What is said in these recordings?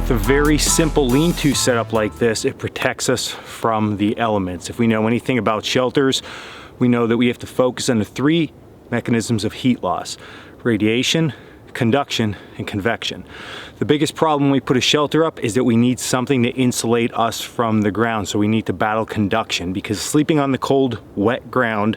With a very simple lean-to setup like this, it protects us from the elements. If we know anything about shelters, we know that we have to focus on the three mechanisms of heat loss: radiation, conduction, and convection. The biggest problem when we put a shelter up is that we need something to insulate us from the ground, so we need to battle conduction, because sleeping on the cold, wet ground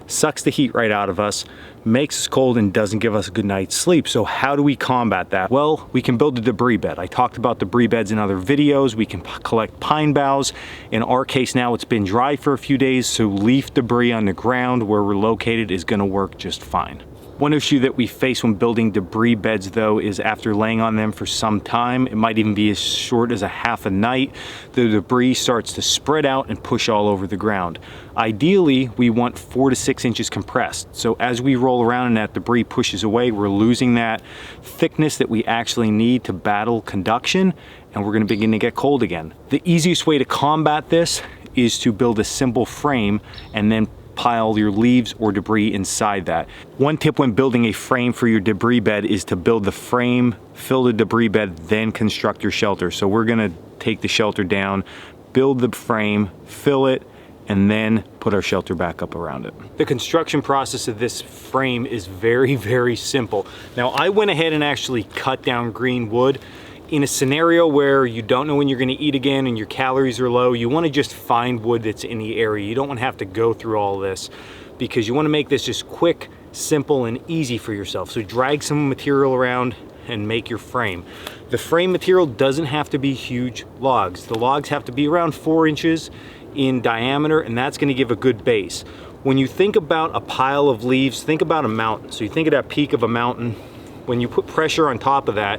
sucks the heat right out of us, makes us cold, and doesn't give us a good night's sleep. So how do we combat that? Well, we can build a debris bed. I talked about debris beds in other videos. We can collect pine boughs. In our case now, it's been dry for a few days, so leaf debris on the ground where we're located is gonna work just fine. One issue that we face when building debris beds, though, is after laying on them for some time, it might even be as short as a half a night, the debris starts to spread out and push all over the ground. Ideally, we want 4 to 6 inches compressed. So as we roll around and that debris pushes away, we're losing that thickness that we actually need to battle conduction, and we're gonna begin to get cold again. The easiest way to combat this is to build a simple frame and then pile your leaves or debris inside that. One tip when building a frame for your debris bed is to build the frame, fill the debris bed, then construct your shelter. So we're gonna take the shelter down, build the frame, fill it, and then put our shelter back up around it. The construction process of this frame is very, very simple. Now, I went ahead and actually cut down green wood. In a scenario where you don't know when you're gonna eat again and your calories are low, you wanna just find wood that's in the area. You don't wanna have to go through all this, because you wanna make this just quick, simple, and easy for yourself. So drag some material around and make your frame. The frame material doesn't have to be huge logs. The logs have to be around 4 inches in diameter, and that's gonna give a good base. When you think about a pile of leaves, think about a mountain. So you think of that peak of a mountain. When you put pressure on top of that,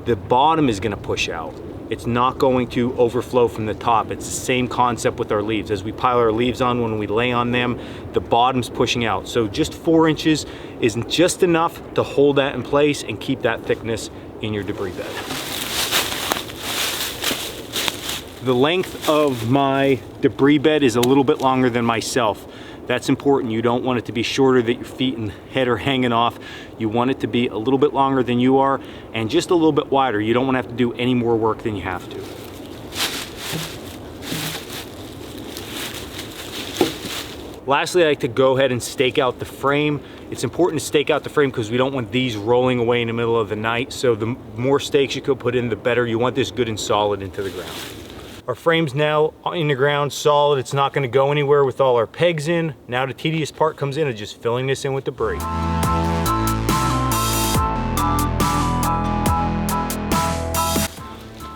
the bottom is gonna push out. It's not going to overflow from the top. It's the same concept with our leaves. As we pile our leaves on, when we lay on them, the bottom's pushing out. So just 4 inches is just enough to hold that in place and keep that thickness in your debris bed. The length of my debris bed is a little bit longer than myself. That's important. You don't want it to be shorter that your feet and head are hanging off. You want it to be a little bit longer than you are and just a little bit wider. You don't want to have to do any more work than you have to. Lastly, I like to go ahead and stake out the frame. It's important to stake out the frame because we don't want these rolling away in the middle of the night. So the more stakes you could put in, the better. You want this good and solid into the ground. Our frame's now in the ground, solid. It's not gonna go anywhere with all our pegs in. Now the tedious part comes in of just filling this in with debris.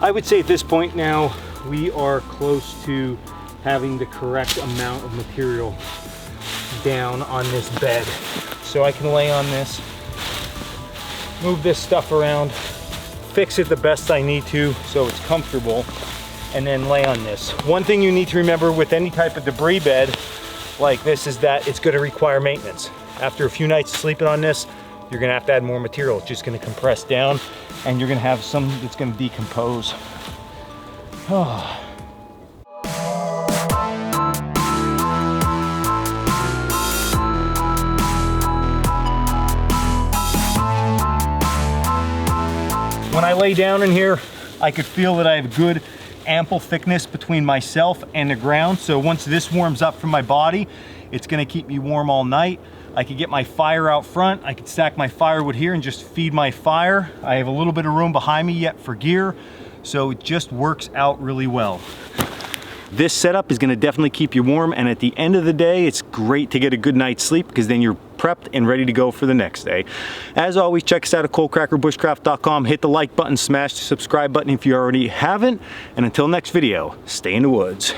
I would say at this point now, we are close to having the correct amount of material down on this bed. So I can lay on this, move this stuff around, fix it the best I need to so it's comfortable, and then lay on this. One thing you need to remember with any type of debris bed like this is that it's gonna require maintenance. After a few nights of sleeping on this, you're gonna have to add more material. It's just gonna compress down and you're gonna have some that's gonna decompose. Oh. When I lay down in here, I could feel that I have good ample thickness between myself and the ground. So once this warms up from my body, it's gonna keep me warm all night. I could get my fire out front. I could stack my firewood here and just feed my fire. I have a little bit of room behind me yet for gear. So it just works out really well. This setup is gonna definitely keep you warm, and at the end of the day, it's great to get a good night's sleep because then you're prepped and ready to go for the next day. As always, check us out at coalcrackerbushcraft.com. Hit the like button, smash the subscribe button if you already haven't, and until next video, stay in the woods.